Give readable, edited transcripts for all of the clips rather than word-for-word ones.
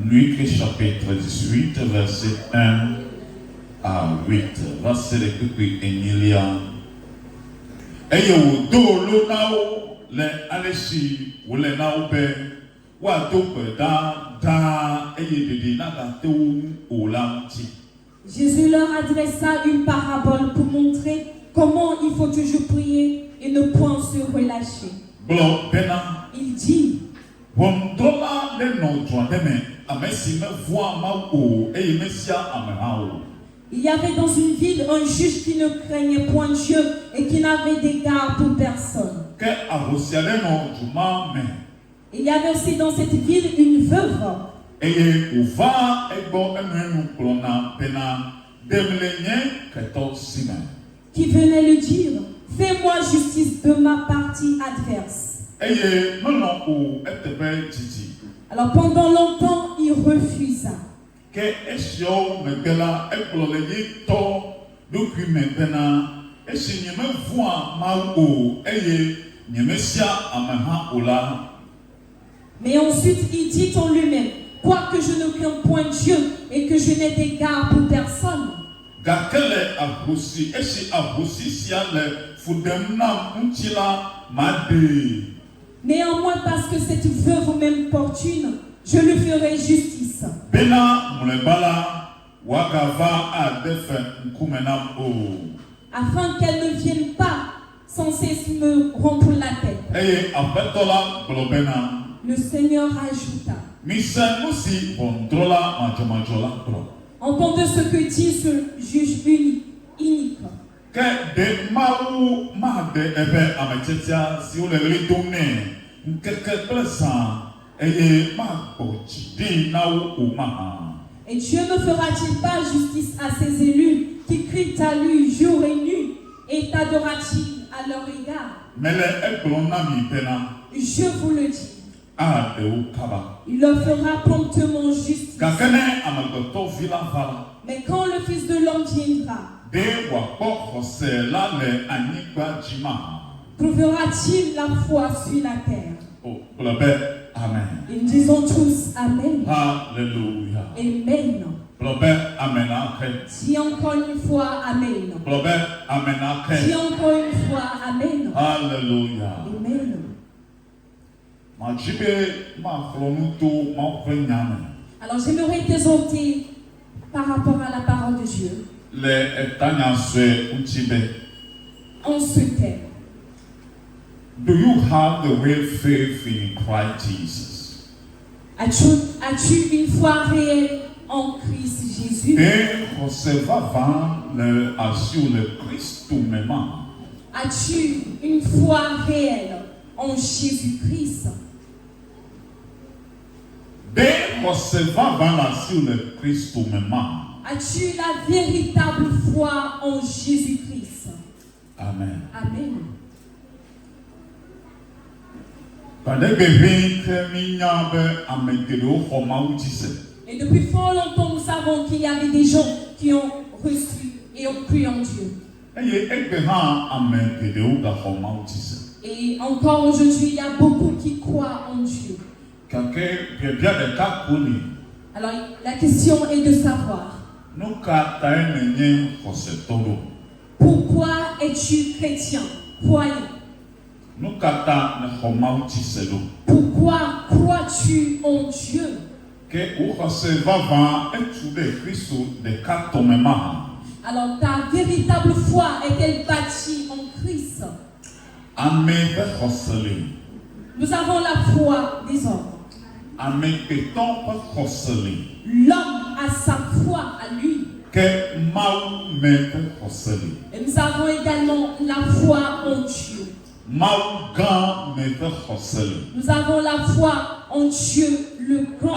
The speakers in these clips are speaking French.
Luc chapitre 18, verset 1 à 8. Verset de Kupi Emilia. Eye wo do lo nao le alesi wo le nao be wa do pe da eye dede na ga te o lamti. Jésus leur adressa une parabole pour montrer comment il faut toujours prier et ne point se relâcher. Blo bena. Il dit. Bondola le no joademe amesi me voa ma o eye mesia amehao. Il y avait dans une ville un juge qui ne craignait point Dieu et qui n'avait d'égard pour personne. Il y avait aussi dans cette ville une veuve qui venait lui dire, fais-moi justice de ma partie adverse. Alors pendant longtemps, il refusa. Mais ensuite il dit en lui-même, quoique je ne crains point Dieu et que je n'ai d'égard pour personne. Néanmoins, parce que cette veuve m'importune, je lui ferai justice. Afin qu'elle ne vienne pas sans cesse me rompre la tête. Le Seigneur ajouta. Entendez ce que dit ce juge unique. Et Dieu ne fera-t-il pas justice à ses élus qui crient à lui jour et nuit et t'adora-t-il à leur égard? Je vous le dis. Il leur fera promptement justice. Mais quand le Fils de l'homme viendra, trouvera-t-il la foi sur la terre? Amen. Et nous disons tous Amen. Alléluia. Amen. Amen. Si encore une fois Amen. Amen. Si encore une fois Amen. Alléluia. Amen. Alors j'aimerais t'exhorter par rapport à la parole de Dieu. En ce thème. Do you have the real faith in Christ Jesus? As-tu une foi réelle en Christ Jésus? As-tu une foi réelle en Jésus-Christ? As-tu la véritable foi en Jésus-Christ? Amen. Amen. Et depuis fort longtemps, nous savons qu'il y avait des gens qui ont reçu et ont cru en Dieu. Et encore aujourd'hui, il y a beaucoup qui croient en Dieu. Alors, la question est de savoir, pourquoi es-tu chrétien, croyant? Pourquoi crois-tu en Dieu? Alors ta véritable foi est-elle bâtie en Christ? Nous avons la foi des hommes. L'homme a sa foi à lui. Et nous avons également la foi en Dieu. Nous avons la foi en Dieu le grand.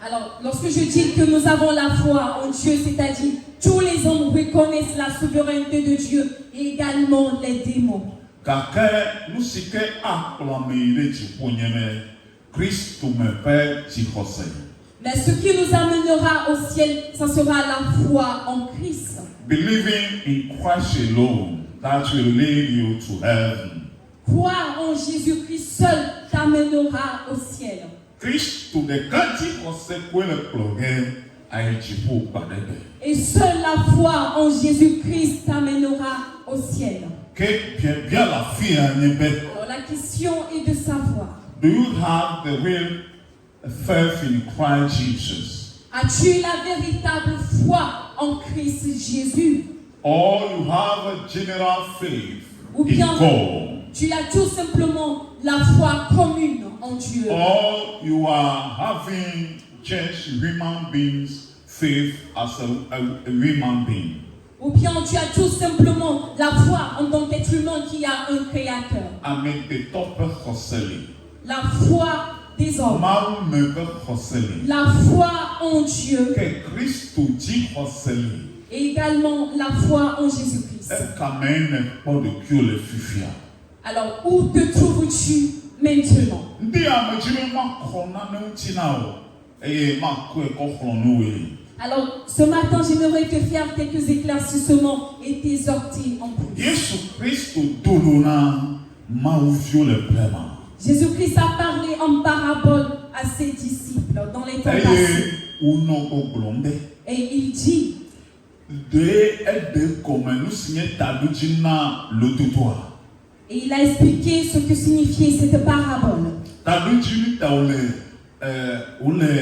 Alors, lorsque je dis que nous avons la foi en Dieu, c'est-à-dire tous les hommes reconnaissent la souveraineté de Dieu et également les démons. Mais ce qui nous amènera au ciel, ça sera la foi en Christ. Believing in Christ alone, that will lead you to heaven. Croire en Jésus-Christ seul t'amènera au ciel. Kristo ɖeka dzixɔse koe le kplɔge ayi dziƒo gba ɖe ɖe. Et seule la foi en Jésus-Christ t'amènera au ciel. Ke biabia le afia nye be, Alors la question est de savoir, do you have the real faith in Christ Jesus? as-tu la véritable foi en Christ Jésus? Or you have a general faith Ou in bien God? tu as tout simplement la foi commune en Dieu? Or you are having just human beings faith as a human being? Ou bien tu as tout simplement la foi en tant qu'être humain qui a un créateur? Amegbetɔ ƒe xɔse li. La foi des hommes. Mawu me ƒe xɔse li. La foi en Dieu. Ke Kristo dzixɔse li. Et également la foi en Jésus-Christ. Ekame ne kpɔ ɖokuiwo le fifia. Alors, où te trouves-tu maintenant? Ndi amedzi be makɔ nane ŋuti na o, eye makɔe kɔ xlɔ̃ nu woe. Alors, ce matin, j'aimerais te faire quelques éclaircissements et t'exhorter en plus. Yesu Kristo dolo na Mawuviwo le blema. Jésus-Christ a parlé en parabole à ses disciples dans les temps Eye passés. wonɔ gbɔgblɔm be Et il dit, de eɖe gɔme nu si nye taɖodzi na lododoa. et il a expliqué ce que signifiait cette parabole. Taɖodzi nu ta wole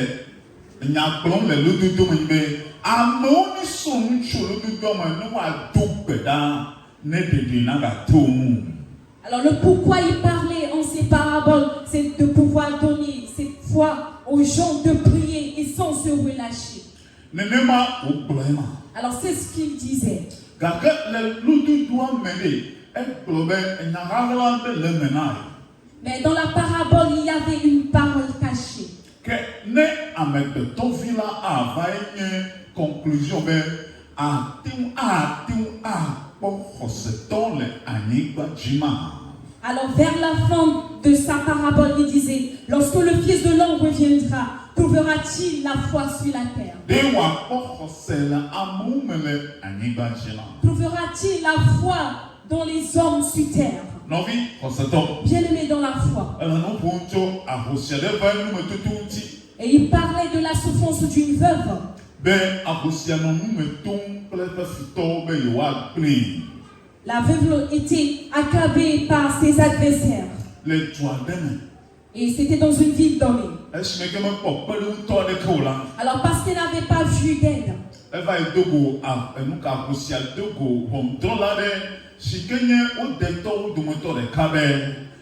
nya gblɔm le lododo me be amewo ne so nu tso lododoa me ne woado gbe ɖa ne ɖeɖi nagato ŋu. Alors, le pourquoi il parlait en ces paraboles, c'est de pouvoir donner cette foi aux gens de prier et sans se relâcher. Nenema wogblɔe ma. Alors, c'est ce qu'il disait. Gake le lododoa me ɖe egblɔ be enyaɣaɣla ɖe le me na ye. Mais dans la parabole, il y avait une parole cachée. Ke ne amegbetɔvi la ava nye conclusion be ate ŋu akpɔ xɔsetɔ le anyigba dzi ma. Alors, vers la fin de sa parabole, il disait, lorsque le Fils de l'homme reviendra, trouvera-t-il la foi sur la terre? De wòakpɔ xɔse le amewo me le anyigba dzi la. Trouvera-t-il la foi dans les hommes sur terre? Nɔvi xɔsetɔ. Bien-aimé dans la foi. Ele nu ƒom tso ahosia ɖe ƒe numetoto ŋuti. Et il parlait de la souffrance d'une veuve. Be ahosia nɔ nume tom kple eƒe futɔwo be yewoagblẽe. La veuve était accablée par ses adversaires. Le du aɖe me. Et c'était dans une ville donnée. Esime ke mekpɔ kpeɖeŋutɔ aɖeke o la. Alors, parce qu'elle n'avait pas vu d'aide, Eva yi dogo enuka ahosia dogo ʋɔnudrɔla ɖe si ke nye wo detɔwo dometɔ ɖeka be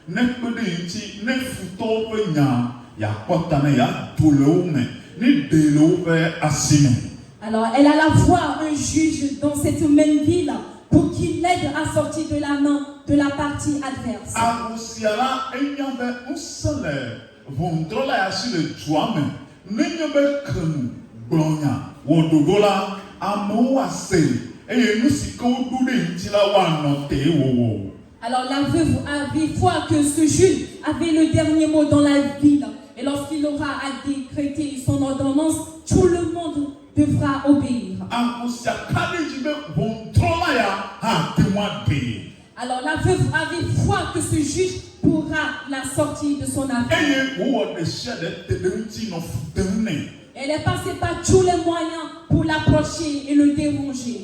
ne kpe ɖe yi ŋuti ne futɔwo ƒe nya yakpɔ ta ne yado le wo me ne ɖe le woƒe asi me. alors elle alla voir un juge dans cette même ville pour qu'il l'aide à sortir de la main de la partie adverse. Ahosia la enya be ŋusẽ le ʋɔnudrɔla ya si le dua me nenye be kenu gblɔnya wɔɖoɖo la amewo ase. Et nous si que vous ŋuti la woanɔ te wowo. Alors la veuve avait foi que ce juge avait le dernier mot dans la ville. Et lorsqu'il aura à décréter son ordonnance, tout le monde devra obéir. Alors la veuve avait foi que ce juge pourra la sortir de son affaire. Elle est passée par tous les moyens pour l'approcher et le déranger.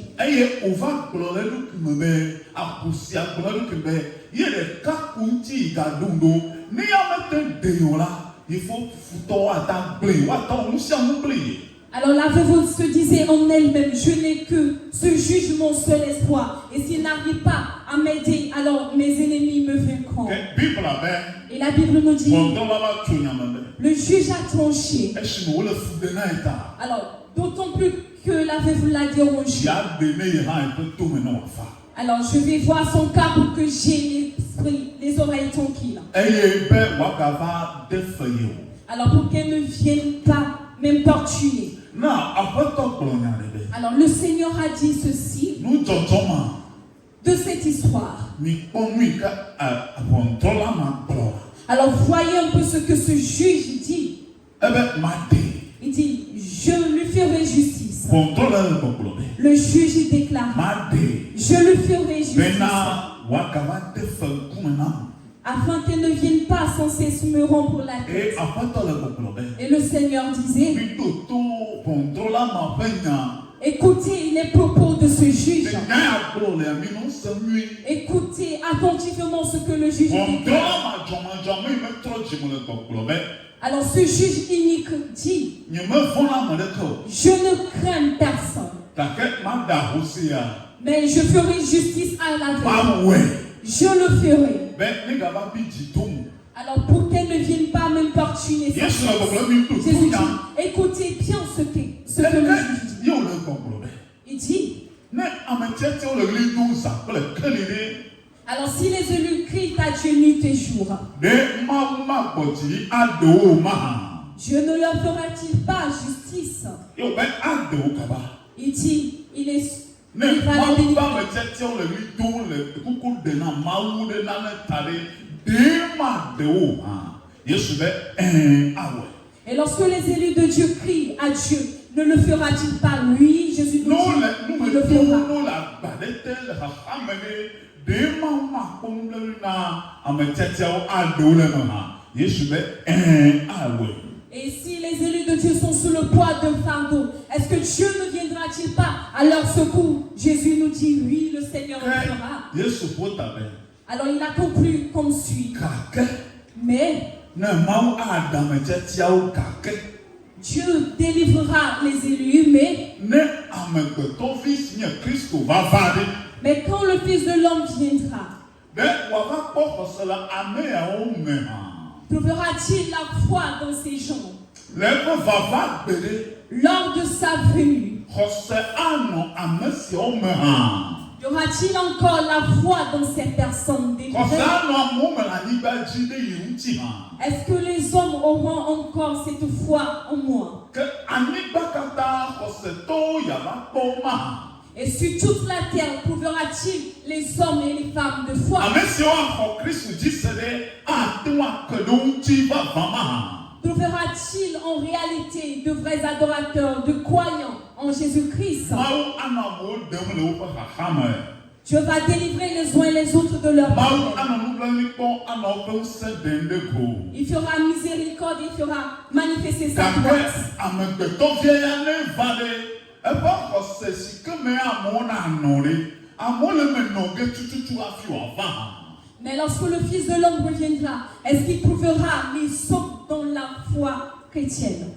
Alors la veuve se disait en elle-même, je n'ai que ce juge mon seul espoir. Et s'il n'arrive pas à m'aider, alors mes ennemis me vaincront. Et la Bible nous dit, le juge a tranché. Alors, d'autant plus que la veuve l'a dérangé. Alors, je vais voir son cas pour que j'ai l'esprit, les oreilles tranquilles. Alors, pour qu'elle ne vienne pas m'importuner. Alors, le Seigneur a dit ceci de cette histoire. Alors, voyez un peu ce que ce juge dit. Il dit, Le juge déclare, je le ferai justice, afin qu'elle ne vienne pas sans cesse me rompre la tête. Et le Seigneur disait, écoutez les propos de ce juge. Écoutez attentivement ce que le juge dit. Alors ce juge unique dit, je ne crains personne, mais je ferai justice à la vérité. Je le ferai. Alors pour qu'elle ne vienne pas m'importuner, Jésus dit, écoutez bien ce que le juge dit. Il dit, alors si les élus crient à Dieu nuit et jour, Dieu ne leur fera-t-il pas justice? Il dit, il va les délivrer. Et lorsque les élus de Dieu crient à Dieu, ne le fera-t-il pas lui? Jésus nous dit, il le fera. Et si les élus de Dieu sont sous le poids d'un fardeau, est-ce que Dieu ne viendra-t-il pas à leur secours? Jésus nous dit, oui, le Seigneur le fera. Alors il a conclu comme suit. Mais Dieu délivrera les élus, mais quand le Fils de l'homme viendra, trouvera-t-il la foi dans ces gens? Lors de sa venue, y aura-t-il encore la foi dans ces personnes délivrées? Est-ce que les hommes auront encore cette foi en moi? Et sur toute la terre, trouvera-t-il les hommes et les femmes de foi? Trouvera-t-il en réalité de vrais adorateurs, de croyants en Jésus-Christ? Dieu va délivrer les uns et les autres de leur problème. Il fera miséricorde, il fera manifester sa grâce. Mais lorsque le Fils de l'homme reviendra, est-ce qu'il trouvera les hommes dans la foi chrétienne?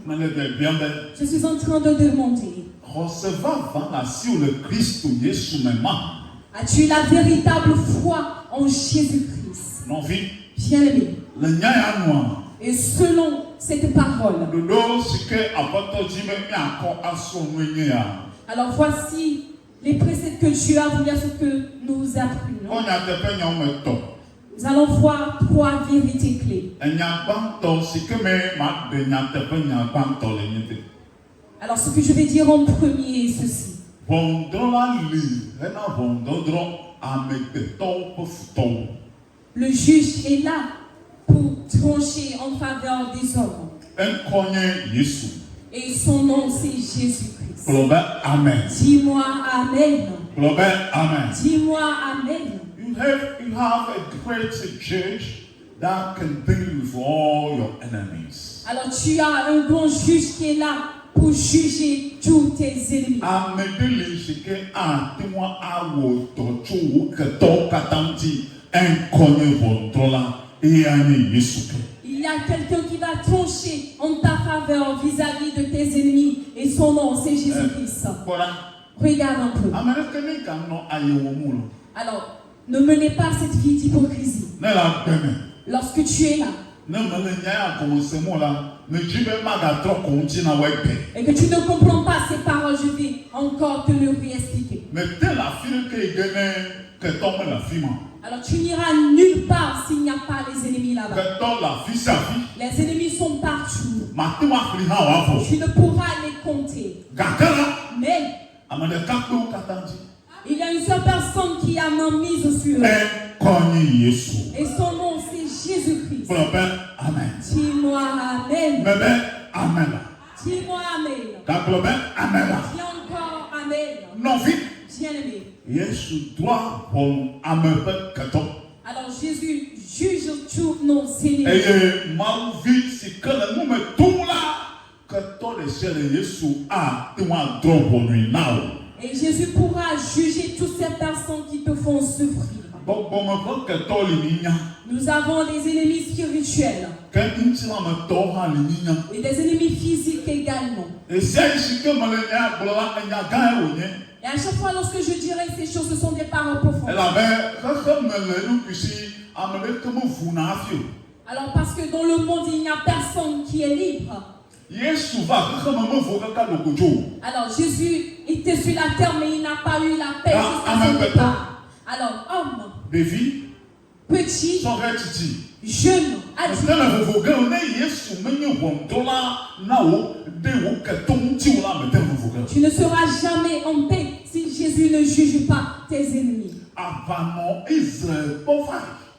Je suis en train de demander. As-tu la véritable foi en Jésus-Christ? Bien-aimé. Et selon cette parole, alors voici les préceptes que Dieu a voulu à ce que nous apprenons. Nous allons voir 3 vérités clés. Alors ce que je vais dire en premier est ceci. Le juge est là pour trancher en faveur des hommes. Et son nom c'est Jésus-Christ. Amen. Dis-moi Amen. Amen. Dis-moi Amen. You have a great judge that can deal with all your enemies. Alors tu as un grand juge qui est là pour juger tous tes ennemis. Il y a quelqu'un qui va trancher en ta faveur vis-à-vis de tes ennemis et son nom c'est Jésus-Christ. Regarde un peu. Alors, ne menez pas cette vie d'hypocrisie. Lorsque tu es là et que tu ne comprends pas ces paroles, je vais encore te le réexpliquer. Alors tu n'iras nulle part s'il n'y a pas les ennemis là-bas. Les ennemis sont partout. Tu ne pourras les compter. Mais il y a une seule personne qui a ma mise sur eux. Et son nom c'est Jésus-Christ. Amen. Dis-moi Amen. Amen. Dis-moi Amen. Amen. Dis encore Amen. Non, vite. Bien-aimé. Alors Jésus juge tous nos ennemis. Et Jésus pourra juger toutes ces personnes qui te font souffrir. Nous avons des ennemis spirituels et des ennemis physiques également. Et à chaque fois lorsque je dirai ces choses, ce sont des paroles profondes. Alors parce que dans le monde, il n'y a personne qui est libre. Alors Jésus était sur la terre, mais il n'a pas eu la paix jusqu'à son départ. Alors homme, petit, jeune, adulte. Tu ne seras jamais en paix si Jésus ne juge pas tes ennemis.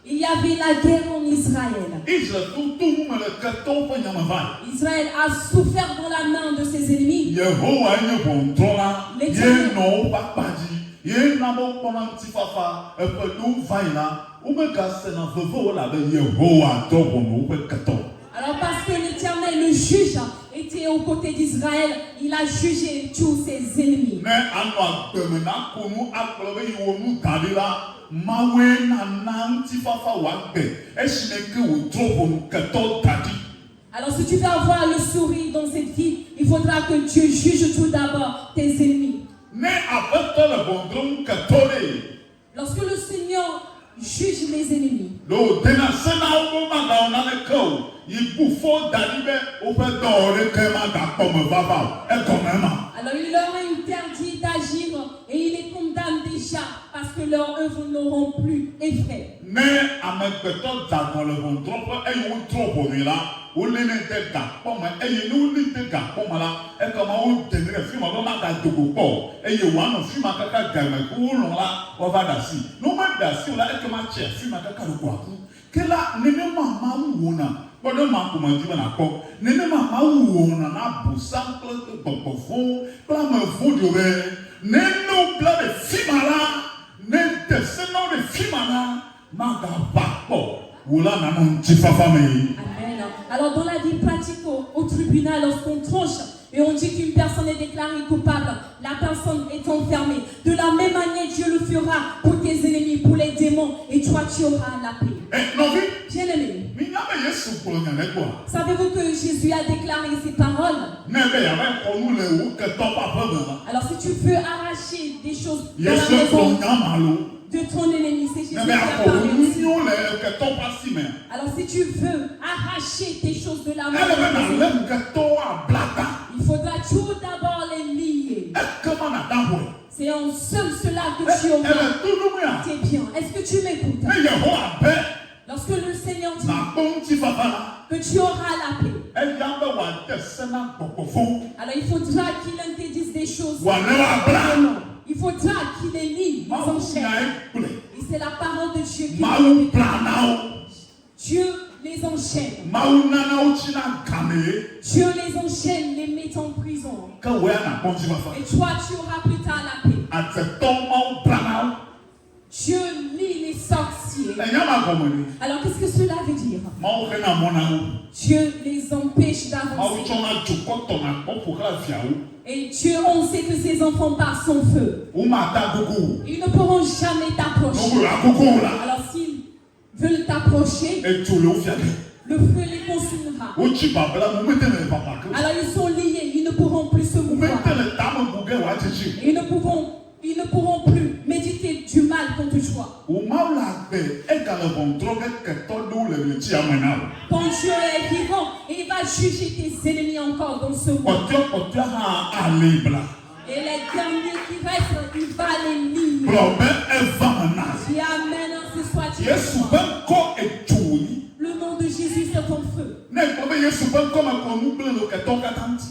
Il y avait la guerre en Israël. Israël a souffert dans la main de ses ennemis. Alors parce que l'Éternel, le juge, était aux côtés d'Israël, il a jugé tous ses ennemis. Alors si tu veux avoir le sourire dans cette vie, il faudra que Dieu juge tout d'abord tes ennemis. Lorsque le Seigneur juge les ennemis, alors il leur a interdit d'agir et il les condamne déjà parce que leurs œuvres n'auront plus effet. Amen. Alors dans la vie pratique au tribunal, lorsqu'on tranche et on dit qu'une personne est déclarée coupable, la personne est enfermée. De la même manière, Dieu le fera pour tes ennemis, pour les démons, et toi tu auras la paix. Bien-aimé, savez-vous que Jésus a déclaré ces paroles? Alors si tu veux arracher des choses dans la maison de ton ennemi, c'est Jésus qui a parlé aussi. Alors si tu veux arracher tes choses de la maison de ton ennemi, il faudra tout d'abord les lier. C'est en cela que tu auras tes biens. Est-ce que tu m'écoutes? Lorsque le Seigneur dit que tu auras la paix, alors il faudra qu'il interdise des choses. Il faudra qu'il les lie, les enchaîne. Et c'est la parole de Dieu qui dit. Dieu les enchaîne. Dieu les enchaîne, les met en prison. Et toi, tu auras plus tard la paix. Dieu lit les sorciers. Alors, qu'est-ce que cela veut dire? Dieu les empêche d'avancer. Et Dieu, on sait que ses enfants par son feu. Ils ne pourront jamais t'approcher. Alors, s'ils veulent t'approcher, le feu les consumera. Alors, ils sont liés, ils ne pourront plus se mouvoir. Ils ne pourront plus méditer du mal contre toi. Quand Dieu est vivant, il va juger tes ennemis encore dans ce monde. Et les derniers qui restent, il va les lier. Dis Amen ce soir. Le nom de Jésus, c'est ton feu.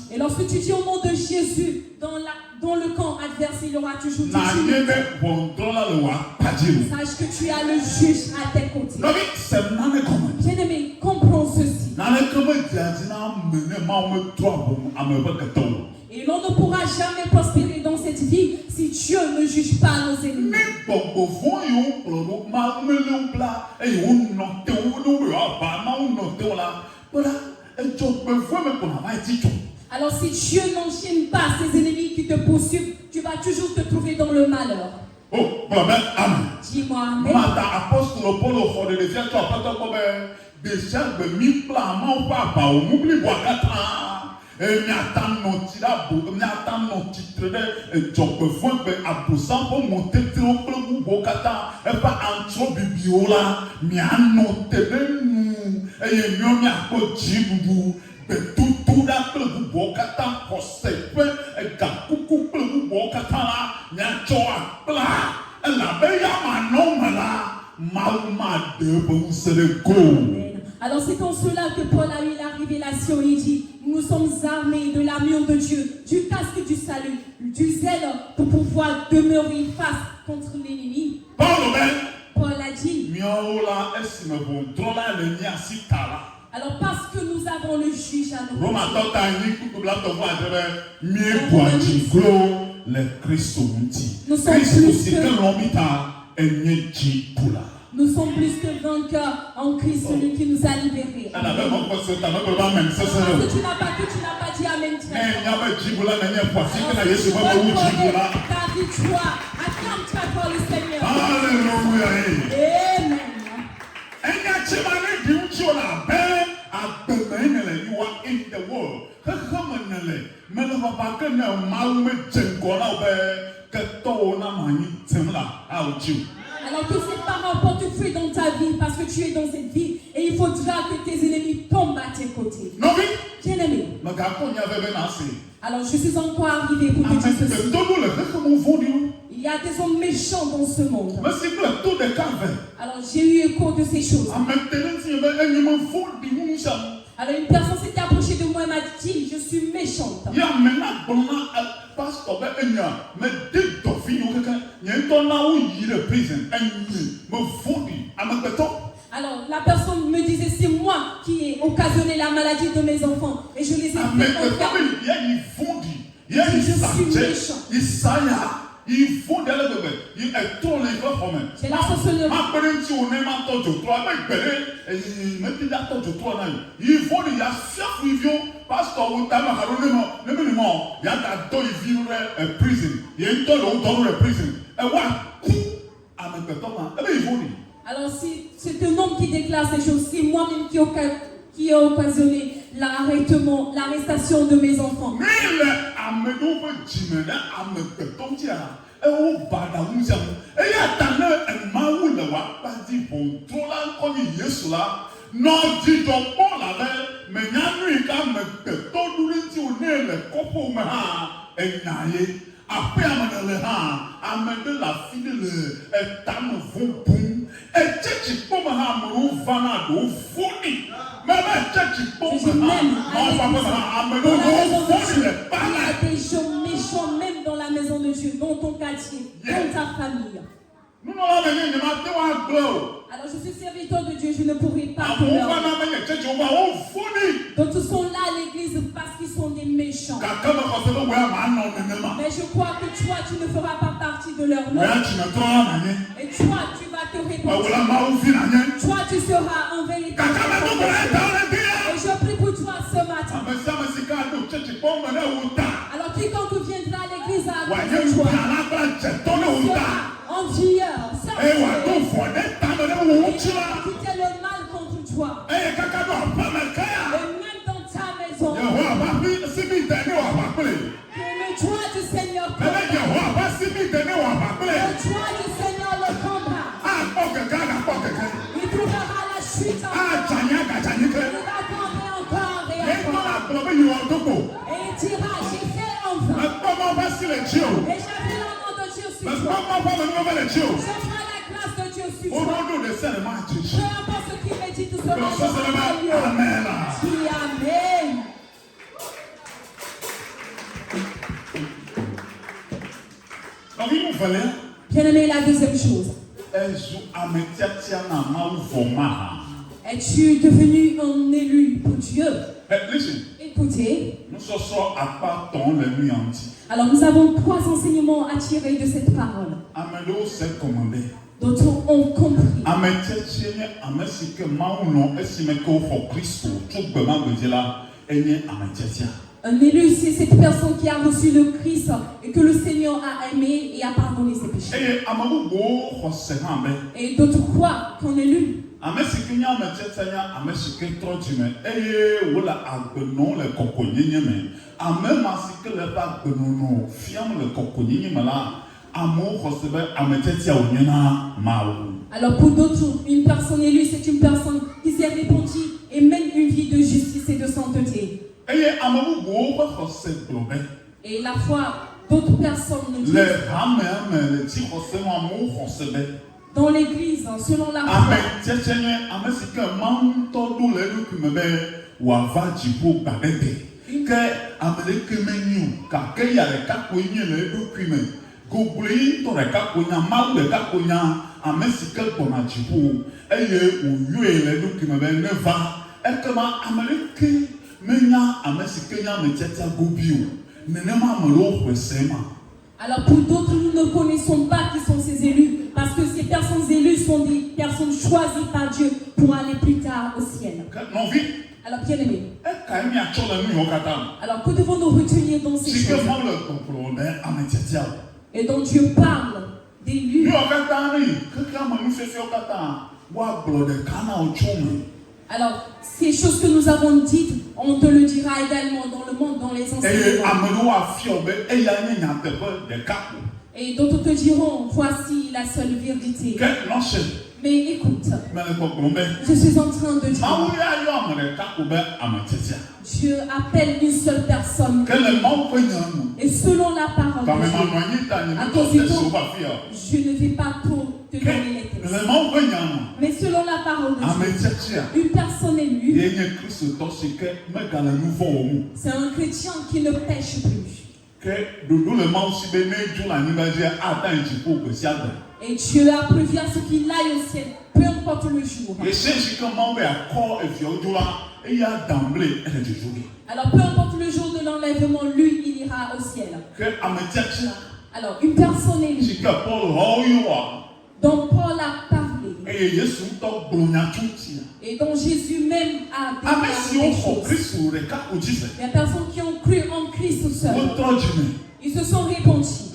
Et lorsque tu dis au nom de Jésus, dans le camp adverse, il y aura toujours des juges. Sache que tu as le juge à tes côtés. Bien-aimé, comprends ceci. Et l'on ne pourra jamais prospérer dans cette vie si Dieu ne juge pas nos ennemis. Alors si Dieu n'enchaîne pas ses ennemis qui te poursuivent, tu vas toujours te trouver dans le malheur. Oh, amen. Dis-moi amen. Alors c'est en cela que Paul a eu la révélation. Il dit, nous sommes armés de l'armure de Dieu, du casque du salut, du zèle pour pouvoir demeurer face contre l'ennemi. Paul a dit, alors parce que nous avons le juge à nous. Nous sommes plus que vainqueurs en Christ, celui qui nous a libérés. Que tu n'as pas dit amen. Ta victoire, acclame très fort le Seigneur. Alléluia. Amen. You are in the world. Alors que ces paroles portent fruit dans ta vie parce que tu es dans cette vie et il faudra que tes ennemis tombent à tes côtés. Bien-aimé. Alors je suis encore arrivé pour te dire ceci. Il y a des hommes méchants dans ce monde. Alors j'ai eu écho de ces choses. Alors une personne s'était approchée de moi et m'a dit, je suis méchante. Alors la personne me disait, c'est moi qui ai occasionné la maladie de mes enfants et je les ai fait enfermer. Je suis méchant. Il faut d'aller il est trop les gars pour moi. C'est la sorcellerie. Il faut il y a chef review pasteur ou tama haronemo ne minimum il y a da do vivre prison. Il y a une tonne de prison. Et what? Avec le temps, il faut. Alors si c'est un homme qui déclare ces choses, c'est moi-même qui a occasionné l'arrestation de mes enfants. Il y a des gens méchants même dans la maison de Dieu, dans ton quartier, dans ta famille. Alors je suis serviteur de Dieu, je ne pourrai pas te leur. D'autres sont là à l'église parce qu'ils sont des méchants. Mais je crois que toi, tu ne feras pas partie de leur nom. Et toi, tu vas te répandre. Toi, tu seras un véritable. Et je prie pour toi ce matin. Alors quiconque viendra à l'église à cause de toi, envieur, et quitter le mal contre toi. Et même dans ta maison, que le joie du Seigneur combat. Le joie du Seigneur le combat. Il trouvera la chute encore. Il va tomber encore et encore. Et il dira, j'ai fait enfin. Et j'ai vu la main de Dieu sur toi. Je ferai la grâce de Dieu sur toi. Peu importe ce qui médite ce matin. Amen. Dis amen. Bien-aimé, la deuxième chose. Es-tu devenu un élu pour Dieu? Listen. Écoutez. Nous sommes à part ton la nuit entière. Alors nous avons 3 enseignements à tirer de cette parole. Amélo s'est commandé. D'autres ont compris. Un élu, c'est cette personne qui a reçu le Christ et que le Seigneur a aimé et a pardonné ses péchés. Et d'autres croient qu'on est élu. Alors pour d'autres, une personne élue, c'est une personne qui s'est répandue et mène une vie de justice et de sainteté. Et la foi, d'autres personnes nous disent dans l'église, selon la foi. Alors pour d'autres, nous ne connaissons pas qui sont ces élus, parce que ces personnes élues sont des personnes choisies par Dieu pour aller plus tard au ciel. Alors bien aimé, alors que devons-nous retenir dans ces choses? Et dont Dieu parle d'élus. Alors, ces choses que nous avons dites, on te le dira également dans le monde, dans les enseignements. Et d'autres te diront, voici la seule vérité. Mais écoute, je suis en train de dire, Dieu appelle une seule personne. Et selon la parole de Dieu, à cause du temps, je ne vais pas trop te donner les textes. Mais selon la parole de Dieu, une personne élue, c'est un chrétien qui ne pêche plus. Et Dieu a prévu à ce qu'il aille au ciel, peu importe le jour. Alors peu importe le jour de l'enlèvement, lui, il ira au ciel. Alors une personne élue dont Paul a parlé et dont Jésus même a déclaré des choses. Il y a des personnes qui ont cru en Christ seul. Ils se sont répandus.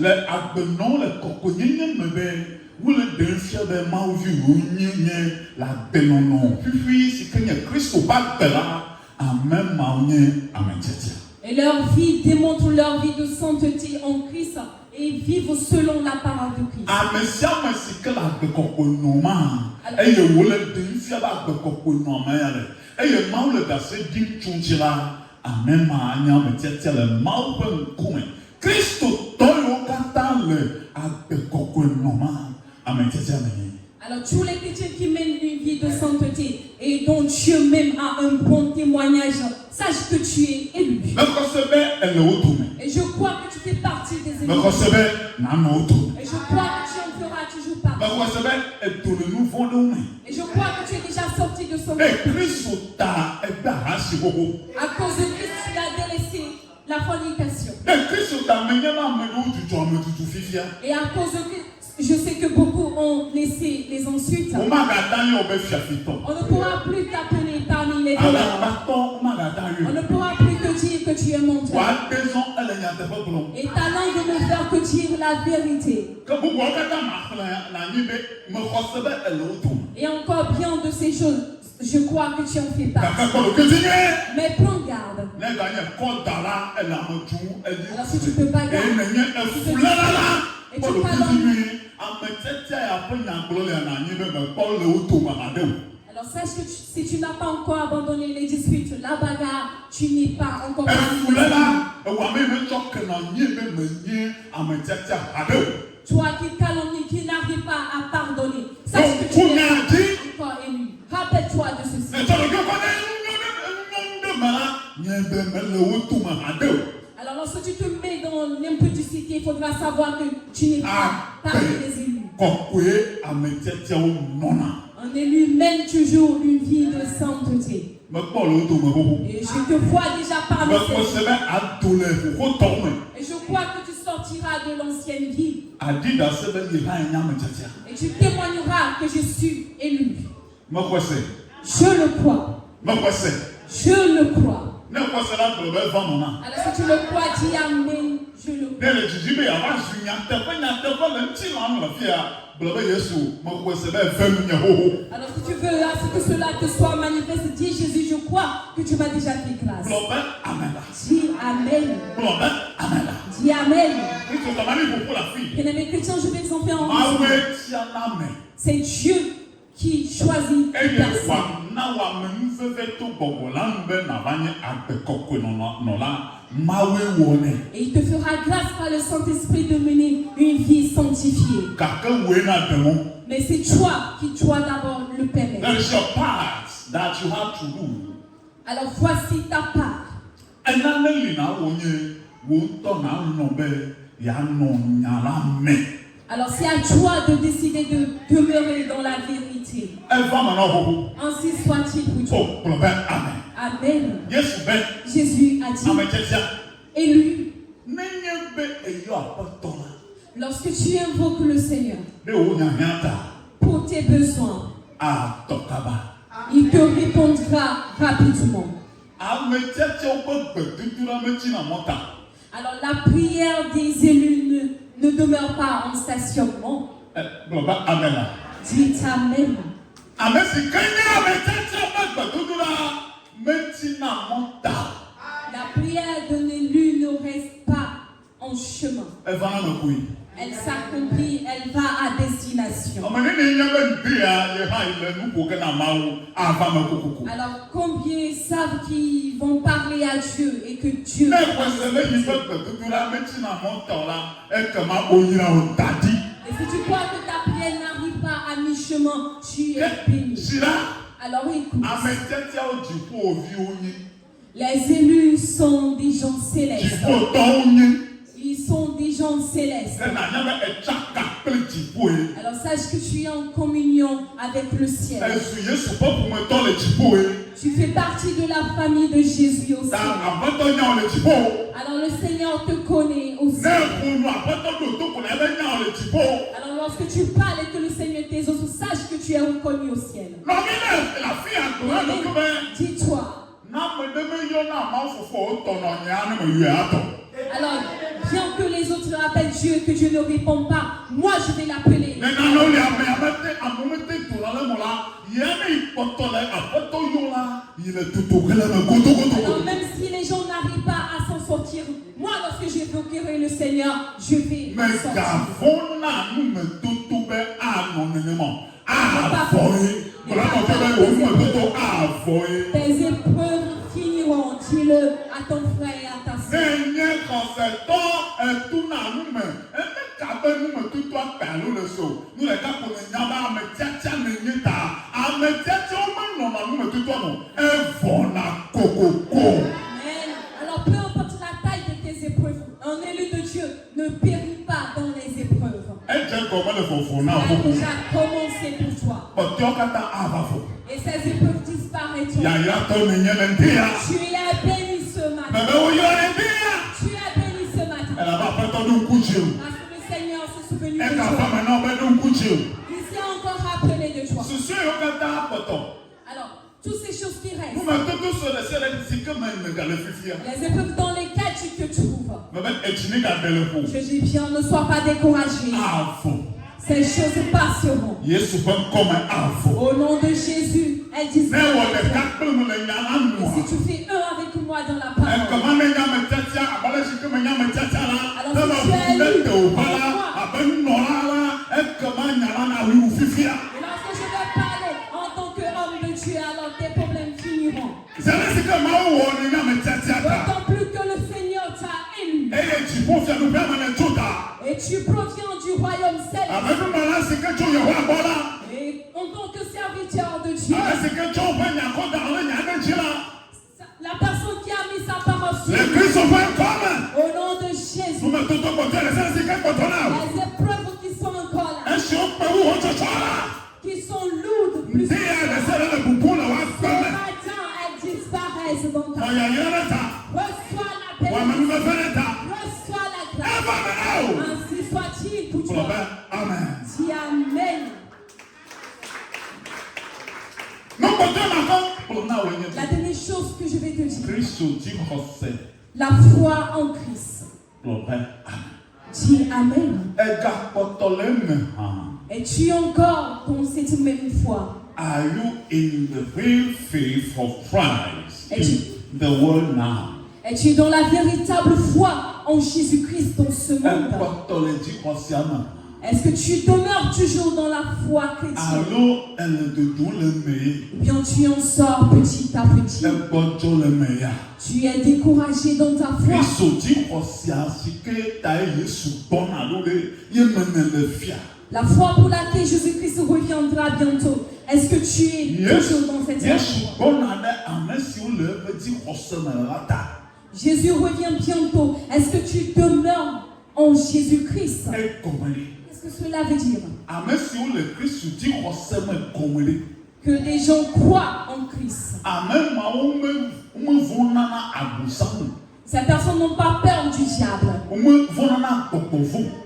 Et leur vie démontre leur vie de sainteté en Christ et vivent selon la parole de Christ. Alors tous les chrétiens qui mènent une vie de sainteté et dont Dieu même a un bon témoignage, sache que tu es élu. Et je crois que tu fais partie des élus. Et je crois que tu en feras toujours partie. Et je crois que tu es déjà sorti de son monde. À cause de Christ, tu as délaissé la fornication. Et à cause de Christ, je sais que beaucoup ont laissé les insultes. On ne pourra plus t'appeler parmi les voleurs. On ne pourra plus te dire que tu es menteur. Et ta langue ne faire que dire la vérité. Et encore bien de ces choses, je crois que tu en fais partie. Mais prends garde. Alors si tu ne peux pas garder, et tu parles. Alors sache que si tu n'as pas encore abandonné les disputes, la bagarre, tu n'es pas encore parmi. Toi qui calomnies, qui n'arrives pas à pardonner, sache que tu n'es pas encore élu. Rappelle-toi de ceci. Alors lorsque tu te mets dans l'impudicité, il faudra savoir que tu n'es pas parmi les élus. Un élu mène toujours une vie de sainteté. Et je te vois déjà parmi ces Et je crois que tu sortiras de l'ancienne vie. Et tu témoigneras que je suis élu. Je le crois. Je le crois. Alors si tu le crois, dis Amen. Je le crois. Alors si tu veux à ce que cela te soit manifeste, dis Jésus, je crois que tu m'as déjà fait grâce. Dis Amen. Dis Amen. Bien-aimés chrétiens, je vais vous en faire en c'est Dieu qui choisit une personne. Et il te fera grâce par le Saint-Esprit de mener une vie sanctifiée. Mais c'est toi qui dois d'abord le permettre. Alors voici ta part. Alors c'est à toi de décider de demeurer dans la vérité. Ainsi soit-il pour toi. Amen. Jésus a dit, élu, lorsque tu invoques le Seigneur pour tes besoins, il te répondra rapidement. Alors la prière des élus ne demeure pas en stationnement. Dites Amen. La prière d'un élu ne reste pas en chemin. Elle s'accomplit, elle va à destination. Alors combien savent qu'ils vont parler à Dieu et que Dieu... Et si tu crois que ta prière n'arrive pas à mi-chemin, tu es béni. Alors écoute. Les élus sont des gens célestes. Ils sont des gens célestes. Alors sache que tu es en communion avec le ciel. Tu fais partie de la famille de Jésus aussi. Alors le Seigneur te connaît aussi. Alors lorsque tu parles et que le Seigneur t'exauce, sache que tu es reconnu au ciel. Dis-toi. Alors, bien que les autres appellent Dieu et que Dieu ne répond pas, moi je vais l'appeler. Alors, même si les gens n'arrivent pas à s'en sortir, moi lorsque j'évoquerai le Seigneur, je vais sortir. Tes épreuves finiront, dis-le à ton frère et à ta soeur. Alors peu importe la taille de tes épreuves, un élu de Dieu ne périt pas dans les épreuves. Ça a déjà commencé pour toi. Et ces épreuves disparaîtront. Tu es béni ce matin. Tu es béni ce matin. Parce que le Seigneur s'est souvenu de toi. Il s'est encore rappelé de toi. Alors, toutes ces choses qui restent. Les épreuves dans lesquelles tu te trouves. Je dis bien, ne sois pas découragé. Ces choses passeront. Au nom de Jésus, elles disparaîtront. Et si tu fais un avec moi dans la parole, alors si tu es élu avec moi, et lorsque je vais parler en tant qu'homme de Dieu, alors tes problèmes finiront. D'autant plus que le Seigneur t'a élu. Et tu proviens du royaume céleste. Et en tant que serviteur de Dieu, la personne qui a mis sa parole sur lui, au nom de Jésus, les épreuves qui sont encore là, qui sont lourdes, Reçois la grâce. Ainsi soit-il pour toi. Amen. Dis Amen. La dernière chose que je vais te dire. La foi en Christ. Dis Amen. Es-tu encore dans cette même foi? Are you in the real faith of Christ in the world now? Es-tu dans la véritable foi en Jésus-Christ dans ce monde? Est-ce que tu demeures toujours dans la foi chrétienne? Ou bien tu en sors petit à petit? Tu es découragé dans ta foi. La foi pour laquelle Jésus-Christ reviendra bientôt. Est-ce que tu es toujours dans cette foi? Jésus revient bientôt. Est-ce que tu demeures en Jésus-Christ? Qu'est-ce que cela veut dire? Que les gens croient en Christ. Ces personnes n'ont pas peur du diable.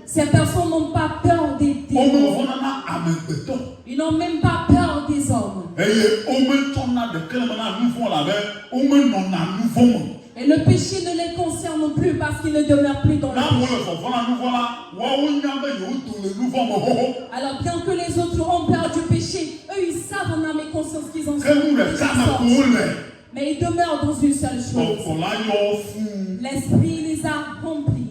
Ces personnes n'ont pas peur des démons. Ils n'ont même pas peur des hommes. Et le péché ne les concerne plus parce qu'ils ne demeurent plus dans le péché. Alors bien que les autres ont peur du péché, eux ils savent en âme et conscience qu'ils en sont. Mais ils demeurent dans une seule chose. L'esprit les a remplis.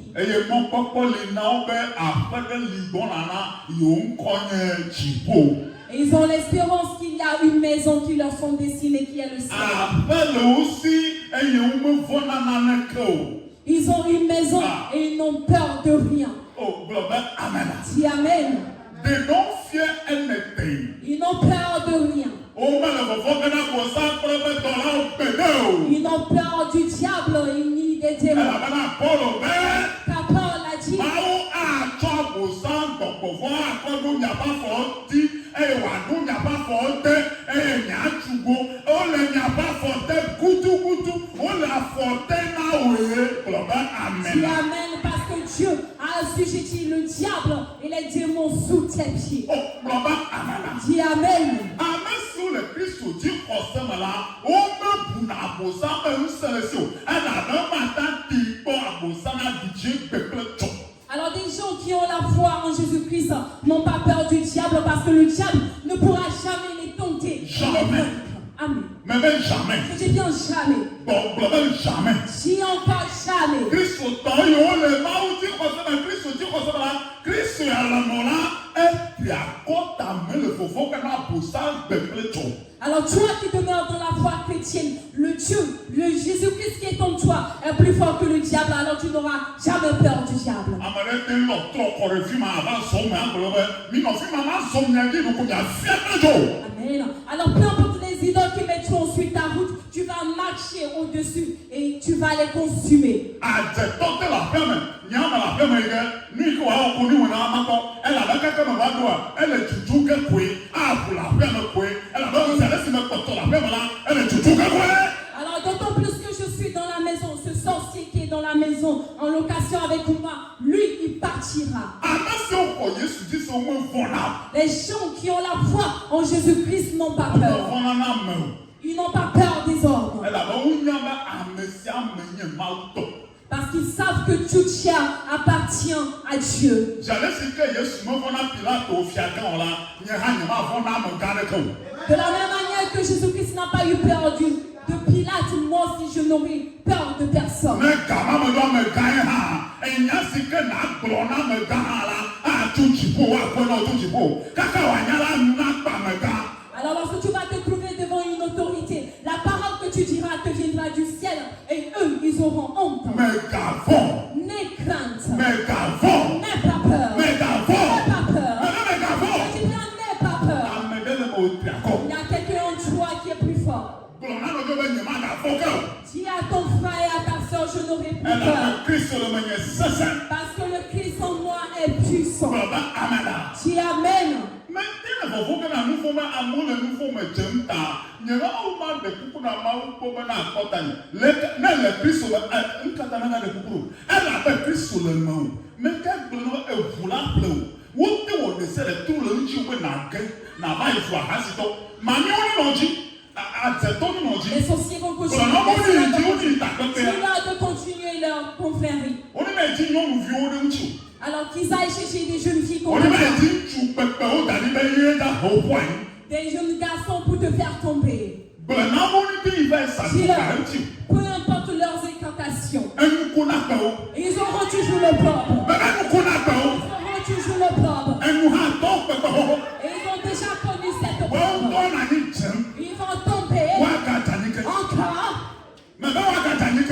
Et ils ont l'espérance qu'il y a une maison qui leur sont destinée, qui est le ciel. Ils ont une maison et ils n'ont peur de rien. Dis Amen. Ils n'ont peur de rien. Ils n'ont peur du diable ni des démons. Car Paul a dit, dis Amen, parce que Dieu a assujetti le diable et les démons sous tes pieds. Dis Amen. Alors des gens qui ont la foi en Jésus-Christ n'ont pas peur du diable parce que le diable ne pourra jamais les tenter. Jamais. Amen. Mais même jamais. Je dis bien jamais. Même jamais. Si encore jamais. Alors toi qui demeures dans la foi chrétienne, le Dieu, le Jésus-Christ qui est en toi est plus fort que le diable, alors tu n'auras jamais peur du diable. Amen. Alors peu importe les idoles qui mettront ensuite ta route, tu vas marcher au-dessus et tu vas les consumer. Alors d'autant plus que je suis dans la maison, ce sorcier qui est dans la maison en location avec moi, lui il partira. Les gens qui ont la foi en Jésus-Christ n'ont pas peur. Ils n'ont pas peur des ordres. Parce qu'ils savent que tout chair appartient à Dieu. De la même manière que Jésus-Christ n'a pas eu peur de Pilate, moi aussi je n'aurai peur de personne. Alors lorsque tu vas te trouver devant une autorité, la parole que tu diras te viendra du ciel et eux, ils auront honte. N'aie crainte. N'aie pas peur. N'aie pas peur. Je dis bien, n'aie pas peur. Il y a quelqu'un en toi qui est plus fort. Dis à ton frère et à ta soeur, je n'aurai plus peur. Parce que le Christ en moi est puissant. Dis Amen. le nom. Mais quand vous l'appelez, vous devez essayer tout le jour n'a pas eu foi. Les sorciers vont continuer de continuer leur confrérie. Alors qu'ils aillent chercher des jeunes filles des jeunes garçons pour te faire tomber. Peu importe leurs incantations, ils auront toujours le propre. Et ils ont déjà connu cette propre. Ils vont tomber encore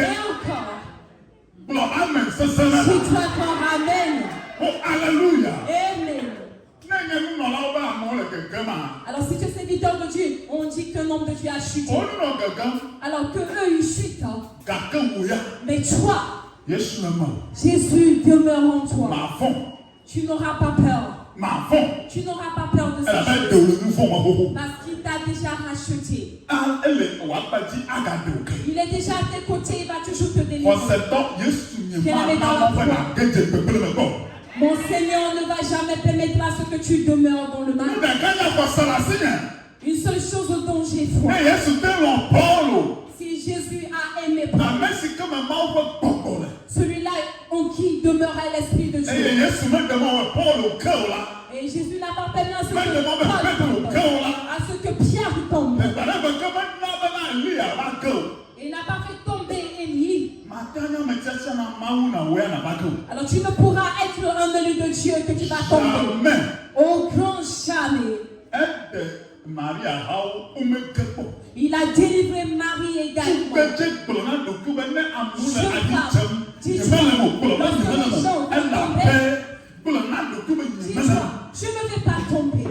et encore. Si toi crois, amen. Oh, alléluia. Amen. Alors si tu es serviteur de Dieu, on dit qu'un homme de Dieu a chuté. Alors que eux ils chutent. Mais toi, Jésus demeure en toi. Tu n'auras pas peur. Tu n'auras pas peur de ça. Parce qu'il t'a déjà racheté. Il est déjà à tes côtés, il va toujours te délivrer. Mon Seigneur ne va jamais permettre à ce que tu demeures dans le mal. Une seule chose dont j'ai foi. Si Jésus a aimé Paul, celui-là en qui demeurait l'Esprit de Dieu. Et Jésus n'a pas permis à ce que Pierre tombe. Il n'a pas fait tomber Élie. Alors tu ne pourras être un élu de Dieu que tu vas tomber. Au grand jamais. Il a délivré Marie également. Je ne vais pas tomber.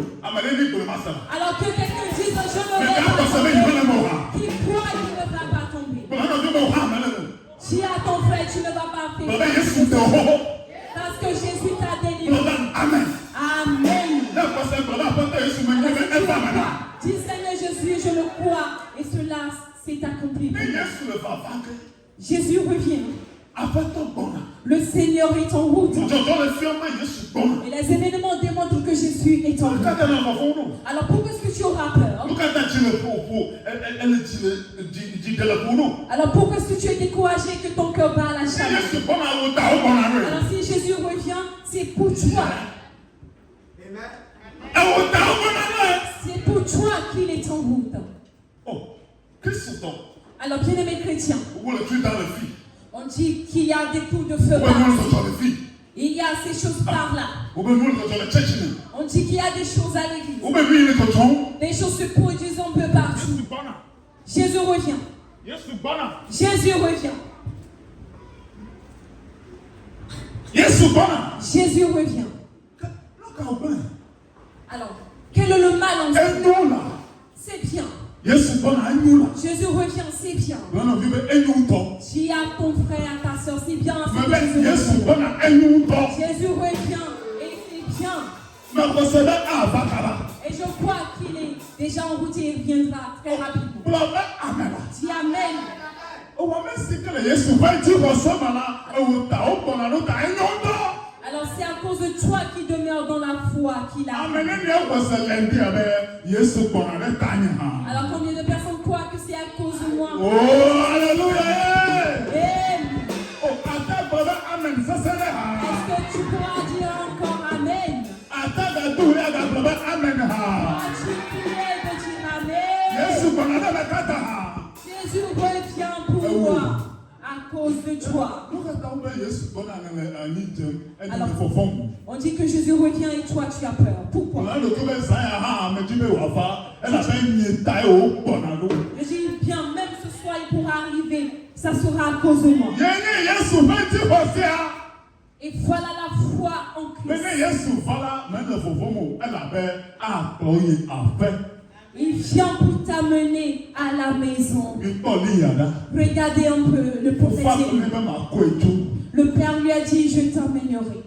Alors que quelqu'un dise je ne vais pas tomber. Qui croit qu'il ne va pas tomber. Si à ton frère tu ne vas pas faire. Parce que Jésus t'a délivré. Amen. Amen. Dis Seigneur Jésus, je le crois. Et cela s'est accompli. Jésus revient. Le Seigneur est en route. Et les événements démontrent que Jésus est en route. Alors pourquoi est-ce que tu auras peur? Alors pourquoi est-ce que tu es découragé, que ton cœur bat à la chaleur? Alors si Jésus revient, c'est pour toi. C'est pour toi qu'il est en route. Alors bien aimés chrétiens, on dit qu'il y a des coups de feu par-ci. Il y a ces choses par là. On dit qu'il y a des choses à l'église. Des choses se produisent un peu partout. Jésus revient. Jésus revient. Jésus revient. Alors, quel est le mal en nous? C'est bien. Jésus revient, c'est bien. Tu as ton frère, ta soeur, c'est bien. Jésus revient et c'est bien. Et je crois qu'il est déjà en route et il viendra très rapidement. Dis Amen. Alors c'est à cause de toi qui demeure dans la foi qu'il a. Alors combien de personnes croient que c'est à cause de moi? Oh, alléluia! Est-ce que tu pourras dire encore Amen? Amen. Jésus revient pour moi à cause de toi. Alors, on dit que Jésus revient et toi tu as peur. Pourquoi? Je dis bien, même ce soir il pourra arriver, ça sera à cause de moi. Et voilà la foi en Christ. Il vient pour t'amener à la maison. Regardez un peu le prophète. Le Père lui a dit, je t'emmènerai.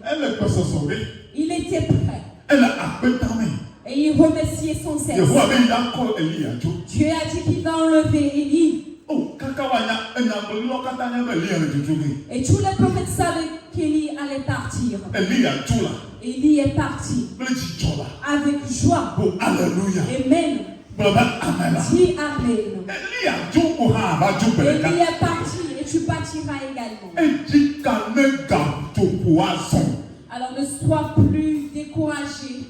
Il était prêt. Et il remerciait son cesse. Dieu a dit qu'il va enlever Élie. Et tous les prophètes savaient qu'Élie allait partir. Élie est parti avec joie. Amen. Dis Amen. Élie est parti et tu partiras également. Alors ne sois plus découragé.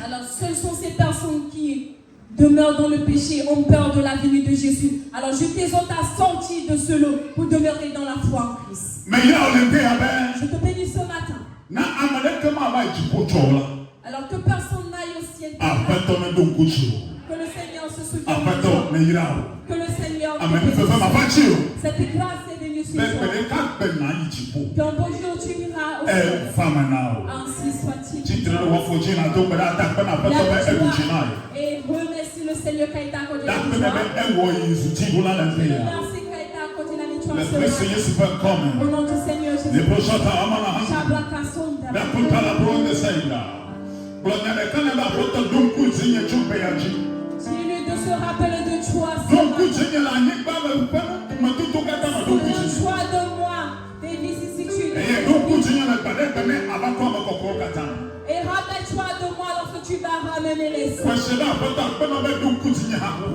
Alors seules sont ces personnes qui demeurent dans le péché, ont peur de la venue de Jésus. Alors je t'exhorte à sortir de ce lot pour demeurer dans la foi en Christ. Je te bénis ce matin. Alors que personne n'aille au ciel. Que le Seigneur se souvienne de toi. Que le Seigneur te bénisse. Cette grâce est venue sur toi. Qu'un beau jour tu iras au ciel. Ainsi soit-il. Et remercie le Seigneur qui a été accordé la victoire. Merci qui a été accordé la victoire ce matin. Au nom du Seigneur Jésus. Dis-lui de se rappeler de toi. Le choix de moi, des vicissitudes. Et rappelle-toi de moi lorsque tu vas ramener les saints.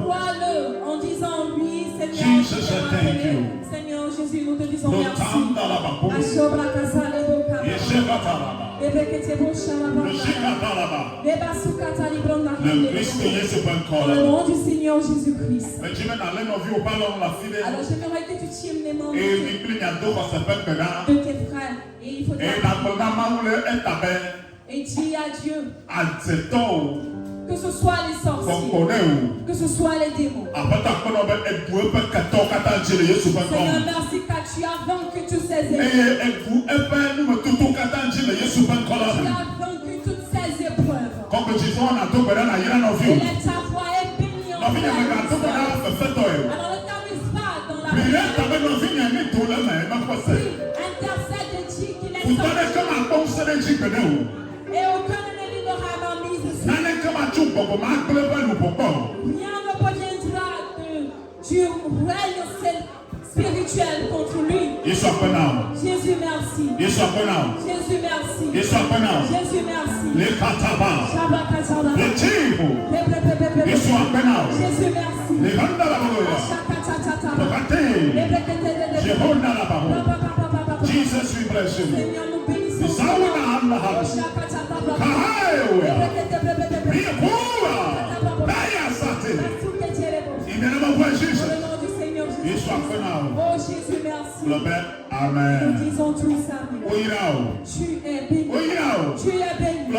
Crois-le en disant oui, Seigneur. Seigneur Jésus, nous te disons merci. Au nom du Seigneur Jésus-Christ. Alors j'aimerais que tu tiennes les mains de tes frères. Et il faut et dis à Dieu que ce soit les sorciers, que ce soit les démons. Seigneur, merci car tu as vaincu tous ces épreuves. Tu as vaincu toutes ces épreuves. Et ta voix est bénie en alors ne t'amuse pas dans la prière. Intercède et dis qu'il est sorti. Et aucun ennemi n'aura ma mise ici. Rien ne proviendra du règne spirituel contre lui. Jésus merci. Jésus merci. Jésus merci. Jésus merci. Jésus merci. Jesus, we bless you. Seigneur, nous bénissons. Oh Jésus, merci. Amen. Nous disons tous amen. Tu es béni. Tu es béni.